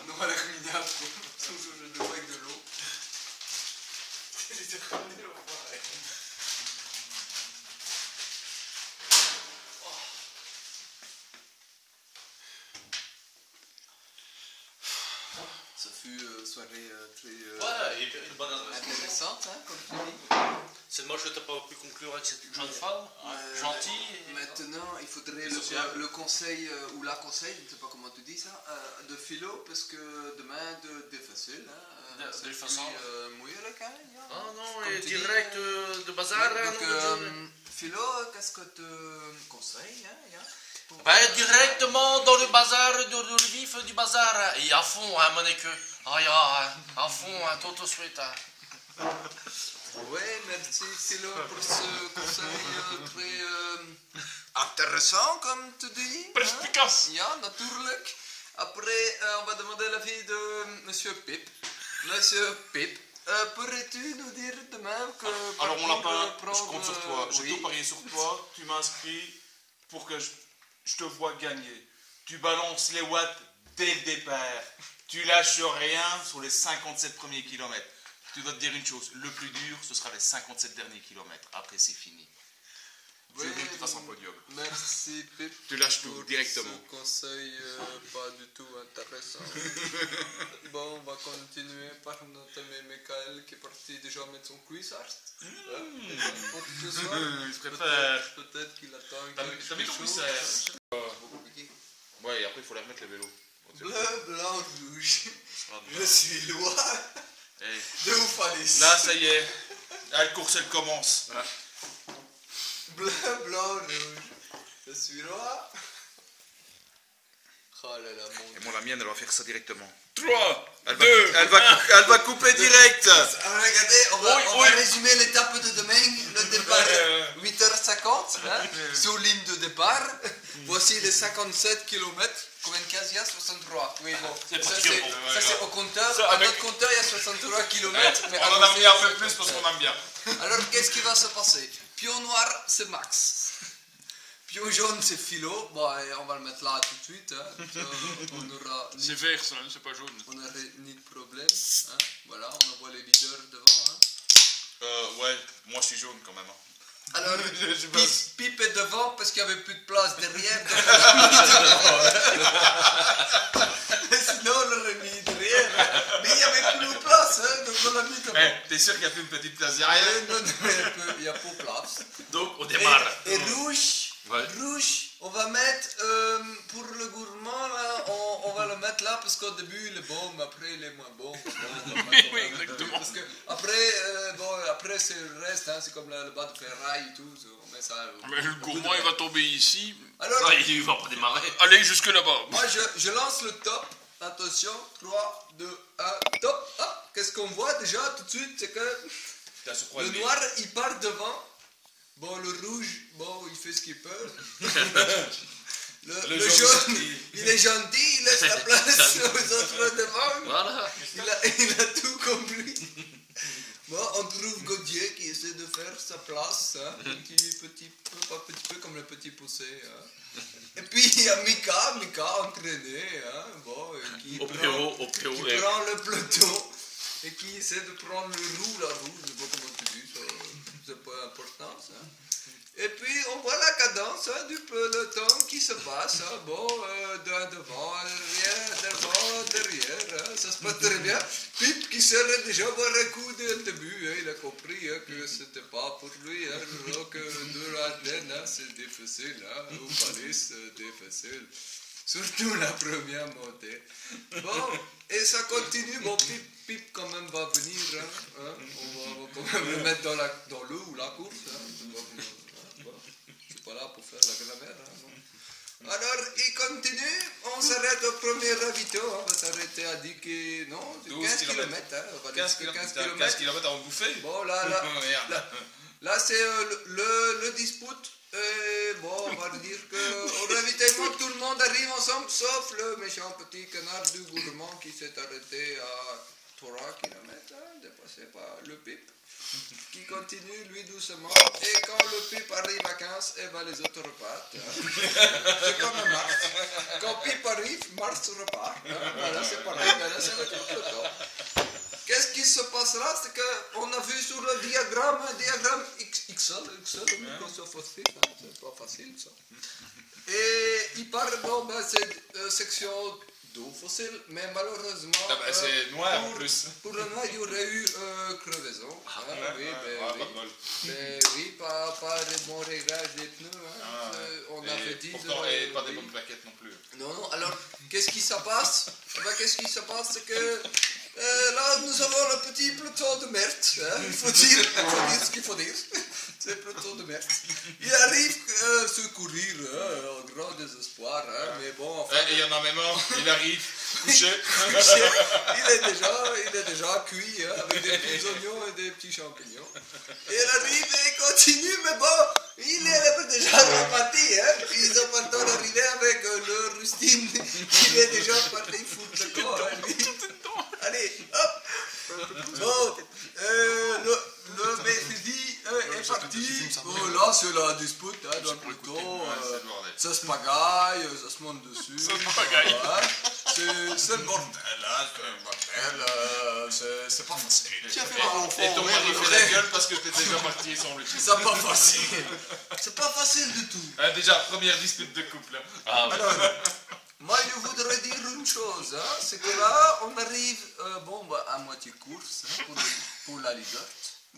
Non, elle a ramené un peu. Son jeu de avec de l'eau. Il était ramené l'enfoiré. Ça fut une soirée très Ouais, et une bonne adresse. intéressante, hein, comme tu dis. C'est dommage que tu n'as pas pu conclure avec cette jeune femme, gentille. Maintenant, il faudrait le conseil, ou la conseil, je ne sais pas comment tu dis ça, de philo, parce que demain, de facile. Hein, de façon. Mouillé le cas. Ah non, et direct de bazar. Donc, philo, qu'est-ce que tu conseilles Ben, directement dans le bazar, dans le vif du bazar. Et à fond, hein, mon écu. Ah, ya, à fond, hein, tout de suite. Hein. Oui, merci Philo pour ce conseil très intéressant, comme tu dis. Perspicace. Ja, natuurlijk. Après, on va demander l'avis de Monsieur Pip. Monsieur Pip, pourrais-tu nous dire demain que... Alors mon lapin, prendre, je compte sur toi. J'ai oui. tout parié sur toi. Tu m'as inscrit pour que je te vois gagner. Tu balances les watts dès le départ. Tu lâches rien sur les 57 premiers kilomètres. Tu dois te dire une chose, le plus dur, ce sera les 57 derniers kilomètres. Après, c'est fini. Oui, Je veux que tu fasses un podium. Merci Pip. Tu lâches tout pour directement. Ce conseil pas du tout intéressant. Bon, on va continuer par notre ami Michael qui est parti déjà mettre son cuissard. Pour ce soir. Il se prépare. Peut-être qu'il attend T'as quelque mis ton chose. cuissard. Ouais, et après, il faut la remettre les vélos. Bleu, blanc, rouge. Je suis loin Hey. de Ouphalis. Là, ça y est. Là, la course, elle commence. Bleu, blanc, rouge. Je suis loin. Oh là là, mon Et moi, la mienne, elle va faire ça directement. 3, Elle va couper direct. Alors regardez, on va Oui. résumer l'étape de demain. Le départ 8h50, hein, sous ligne de départ. Voici les 57 km. Combien de cases il y a 63. Oui, bon. C'est Ça, pratiquement. c'est au compteur. Ça, À avec- notre compteur, il y a 63 km. Mais On en a mis un peu plus parce qu'on aime bien. Alors, qu'est-ce qui va se passer? Pion noir, c'est Max. Pion jaune, c'est Philo. Bon, et on va le mettre là tout de suite. Hein. Ça, on aura C'est vert ça, c'est pas jaune. on n'aurait ni de problème. Hein. Voilà, on envoie les leaders devant. Hein. Ouais, moi, je suis jaune quand même. Hein. Alors, Je bosse. Pipe est devant parce qu'il n'y avait plus de place derrière. Donc sinon, on l'aurait mis derrière. Mais il n'y avait plus de place, hein, donc on l'a mis devant. Eh, t'es sûr qu'il n'y a plus une petite place derrière? Non, il n'y a pas de place. Donc, on démarre. Et rouge, Ouais. rouge, on va mettre, pour le gourmand, là, on va le mettre là parce qu'au début il est bon, mais après il est moins bon. Oui, exactement. Parce que après c'est le reste, hein, c'est comme le bas de ferraille et tout, on met ça. Mais le gourmand il va tomber ici. Alors, Ah, il va pas démarrer. Allez jusque là-bas. moi je lance le top, attention, 3, 2, 1, top, hop, qu'est-ce qu'on voit déjà tout de suite, c'est que T'as ce croix le de noir il part devant. Bon, le rouge, bon, il fait ce qu'il peut. Le jaune, il est gentil, il laisse la place aux autres devant. Voilà. Il a tout compris. Bon, on trouve Gaudier qui essaie de faire sa place, hein, petit peu, pas petit peu comme le petit poussé. Hein. Et puis il y a Mika entraîné, hein, bon, qui Au PO, qui prend le peloton et qui essaie de prendre la roue, je sais pas comment tu dis, ça, c'est pas important ça. Et puis on voit la cadence hein, du peloton qui se passe, hein, bon, devant, derrière, hein, ça se passe très bien. Pip qui serait déjà boire un coup dès le début, hein, il a compris hein, que c'était pas pour lui, hein, que de la laine, hein, c'est difficile, hein, au Paris c'est difficile. Surtout la première montée. Bon, et ça continue. Bon, Pip quand même va venir. Hein, hein. On va quand même le mettre dans l'eau ou la course. Hein. Je suis pas là pour faire la grammaire. Hein, non. Alors, il continue. On s'arrête au premier ravito. On va s'arrêter à 10 15 km. Hein. On va 15 km à en bouffer. Bon, là c'est le dispute. Et bon, on va dire qu'au ravitaillement, tout le monde arrive ensemble, sauf le méchant petit canard du gourmand qui s'est arrêté à 3 km, dépassé par le pipe, qui continue lui doucement, et quand le pipe arrive à 15, et ben les autres repartent. C'est comme un Mars. Quand pipe arrive, Mars repart. Voilà, c'est pareil, voilà, c'est le peloton. Qu'est-ce qui se passera? C'est qu'on a vu sur le diagramme, un diagramme XL, Microsoft Office, c'est pas facile ça. Et il parle, bon, ben, c'est section d'eau fossile, mais malheureusement, c'est noir en plus. Pour le noir, il y aurait eu crevaison. Oui, oui, pas de bon réglage des pneus. On avait dit. Pourtant, et pas des bonnes plaquettes non plus. Non, alors, qu'est-ce qui se passe? Qu'est-ce qui se passe, c'est que là, nous avons le petit peloton de merde. Il faut dire ce qu'il faut dire. C'est le peloton de merde. Il arrive secourir, en grand désespoir, mais bon, enfin... Et il y en a même un, il arrive, couché. Il est déjà cuit, avec des petits oignons et des petits champignons. Et il arrive et il continue, mais bon, il est déjà reparti, Ils ont pas le temps d'arriver avec le rustine. Il est déjà parti foutre le corps, lui. Allez, hop. Bon, le mercredi est parti. Oh, là, c'est la dispute dans le peloton. Ça se pagaille, ça se monte dessus. Ça se pagaille. C'est le bordel, c'est pas facile. Et ton mari fait la gueule parce que t'es déjà parti sans le C'est pas facile. C'est pas facile du tout. Déjà, première dispute de couple. Alors, moi, je voudrais dire une chose, c'est que là, on arrive à moitié course pour la leader,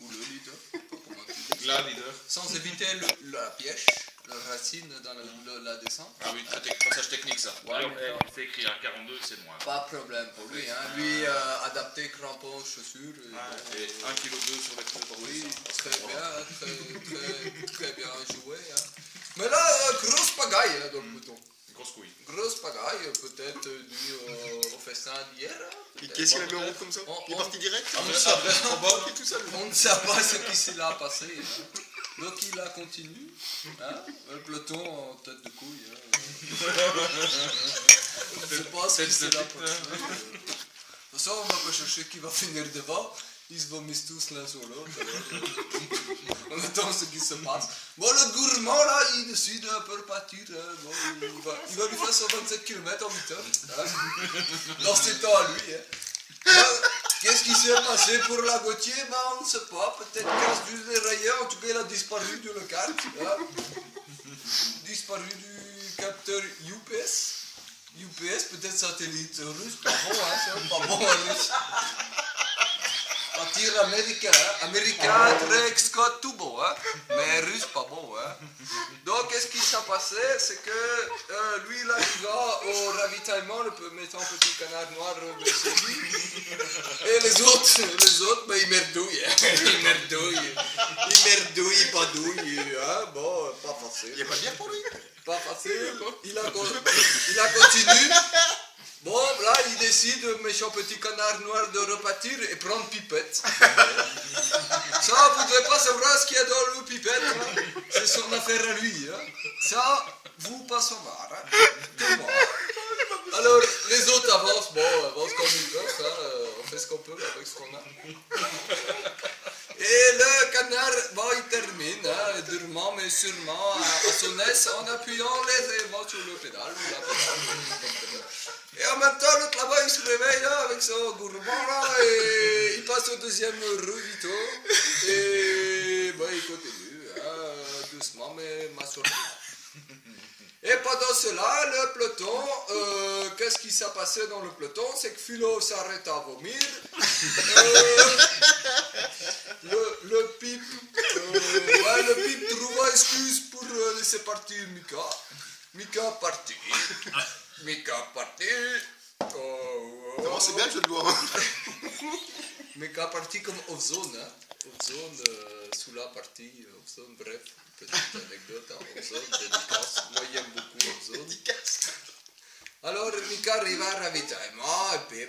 ou le leader, comment tu dis. La leader. Sans éviter la piège, la racine dans la descente. Ah oui, passage technique ça. Ouais, c'est écrit à 42, c'est moins. pas de problème pour lui, lui adapté crampons, chaussures. Et 1,2 kg sur les pneus. Oui, très bien joué. Mais là, grosse pagaille dans le peloton. Grosse couille. Grosse pagaille, peut-être dû au festin d'hier. Qu'est-ce qu'il a mis en route comme ça? Il est parti direct? On ne sait pas ce qui s'est là passé. Donc il a continué. Le peloton en tête de couille. On ne sait pas ce qui s'est là passé. De toute façon, on va pas chercher qui va finir devant. Ils se vomissent tous l'un sur l'autre. On attend ce qui se passe. Bon, le gourmand, là, il décide un peu de partir. Il va lui faire 127 km en 8 heures. Dans ses temps à lui. Qu'est-ce qui s'est passé pour la Gauthier? On ne sait pas. Peut-être 15 déraillés. En tout cas, il a disparu du local. Disparu du capteur UPS. UPS, peut-être satellite russe. Pas bon, c'est pas bon en russe. Tir américain, très Scott, tout bon, mais russe pas bon. Donc, qu'est-ce qui s'est passé? C'est que lui, là, il va au ravitaillement, mettant un petit canard noir Mercedes. Et les autres, ben, ils merdouillent. Ils merdouillent, pas douillent. Bon, pas facile. Il n'y a pas de bière pour lui? Pas facile. Il a continué. Bon, là, il décide, méchant petit canard noir, de repartir et prendre pipette. Ça, vous ne devez pas savoir ce qu'il y a dans le pipette. C'est son affaire à lui. Ça, vous pas savoir. Tout moi. Alors, les autres avancent comme ils peuvent. On fait ce qu'on peut avec ce qu'on a. Et le canard, il termine, durement mais sûrement, à son aise, en appuyant légèrement sur le pédale. Et en même temps, l'autre là-bas, il se réveille avec son gourmand là, et il passe au deuxième rue Vito, et il continue, doucement mais massurement. Et pendant cela, le peloton, qu'est-ce qui s'est passé dans le peloton? C'est que Philo s'arrête à vomir. Le pipe trouva excuse pour laisser partir Mika. Mika parti. Non, c'est bien le jeu de bois. Mika parti comme off-zone. Off-zone, sous la partie, off-zone, bref. Petite anecdote, off-zone, dédicace. Moi, j'aime beaucoup off-zone. Alors, Mika arriva à ravitaillement, et puis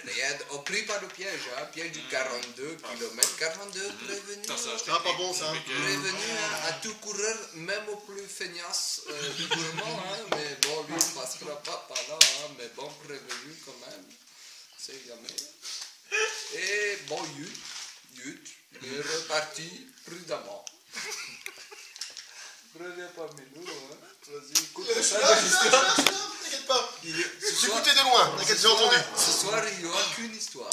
derrière, on prit par le piège, piège du 42 km. 42 prévenu. Ah, pas bon ça. Prévenu à tout coureur, même au plus feignasse du gourmand, mais bon, lui, il ne passera pas par là, mais bon, prévenu quand même. C'est jamais. Et bon, Yut, il est reparti prudemment. Reviens parmi nous, hein. Vas-y, écoute ça de l'histoire. T'inquiète pas. Ce J'ai soir, écouté de loin, t'inquiète, j'ai entendu. ce soir, il n'y aura qu'une histoire.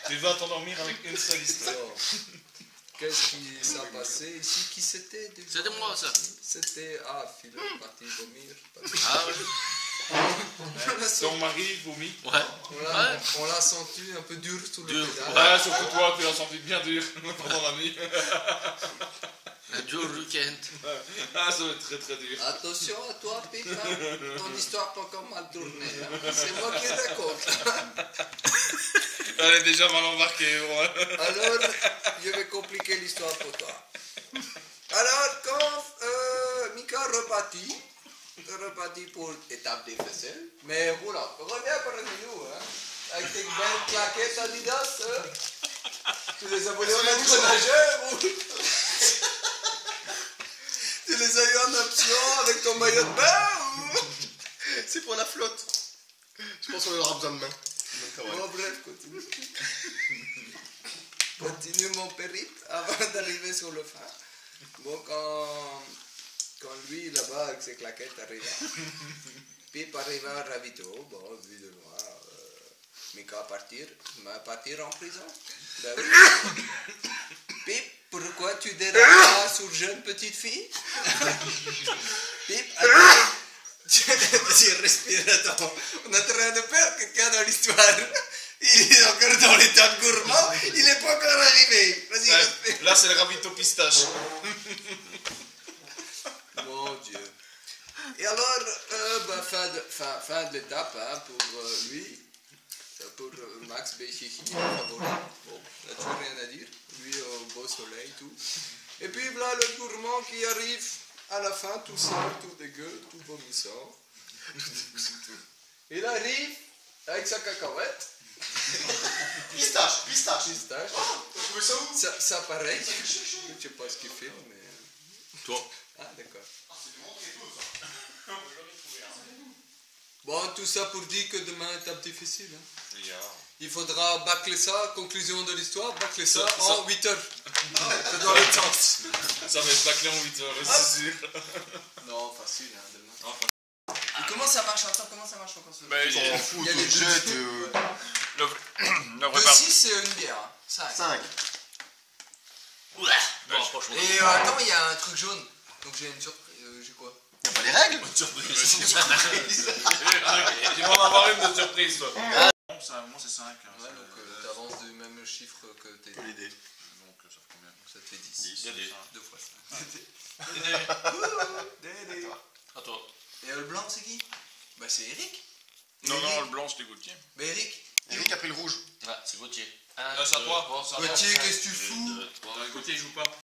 Tu vas t'endormir avec une seule histoire. Alors, qu'est-ce qui s'est passé ici? Qui c'était déjà? C'était moi, ça. C'était... Ah, Phil est parti vomir. Ah oui. Ton mari vomit. Ouais. On l'a senti un peu dur sous le Dur. pédale. Ouais, surtout toi, tu l'as senti bien dur, mon ami. Un dur week-end. Ah, ça va être très très dur. Attention à toi, Pip, hein. Ton histoire pas encore mal tournée. Hein. C'est moi qui raconte. Elle est déjà mal embarquée. Ouais. Alors, je vais compliquer l'histoire pour toi. Alors, quand Mika reparti pour étape des faisselles, mais voilà, reviens parmi nous, hein, avec tes belles claquettes Adidas, hein. Tu les as volées au maître nageur ou... Tu les as eu en option avec ton maillot de bain ou... C'est pour la flotte. Je pense qu'on aura besoin de main. Bon, bref, continue. Continue mon périple avant d'arriver sur le fin. Bon, quand lui, là-bas, avec ses claquettes, arriva, Pip arriva à Ravito, bon, vu de loin, Mika partir en prison. Ben oui. Pip, pourquoi tu dérapes pas sur jeune petite fille? Pip, attends. Vas-y, respire, attends. On est en train de perdre quelqu'un dans l'histoire. Il est encore dans l'état de gourmand. Il n'est pas encore arrivé. Vas-y, Ouais, respire. là, c'est le ravito pistache. Mon Dieu. Et alors, fin de l'étape, hein, pour lui, pour Max Béchichi, favori. Bon, là-dessus, rien à dire. Lui, au beau soleil, tout. Et puis, voilà le gourmand qui arrive à la fin, tout seul, tout dégueu, tout vomissant. Il arrive avec sa cacahuète. Pistache. Pistache. Tu veux ça où? Ça pareil. Je sais pas ce qu'il fait, mais... Toi. Ah, d'accord. Bon, tout ça pour dire que demain est étape difficile. Hein. Il faudra bâcler ça, conclusion de l'histoire, bâcler ça en 8 heures. C'est dans le sens. Ça va être bâclé en 8 heures, c'est sûr. Non, facile, hein, demain. Et comment ça marche? Attends, comment ça marche encore? Ben, On s'en fout, Il y a tu les le deux jettes. types. la De prépare. 6, c'est une bière. Hein. 5. 5. Ouais. Bon, franchement. Et attends, il y a un truc jaune. Donc j'ai une surprise. J'ai quoi? Y'a pas les règles? Tu vas en avoir une de surprise, toi. Moi, c'est 5. Ouais, donc t'avances du même chiffre que tes deux. L'idée. Donc, ça fait combien? Donc ça te fait 10. 10. 2 fois 5. À toi. Et le blanc, c'est qui? Bah, c'est Eric. Non, non, le blanc, c'était Gauthier. Bah, Eric. Eric a pris le rouge. Ouais, c'est Gauthier. C'est à toi. Gauthier, qu'est-ce que tu fous? Gauthier, il joue pas.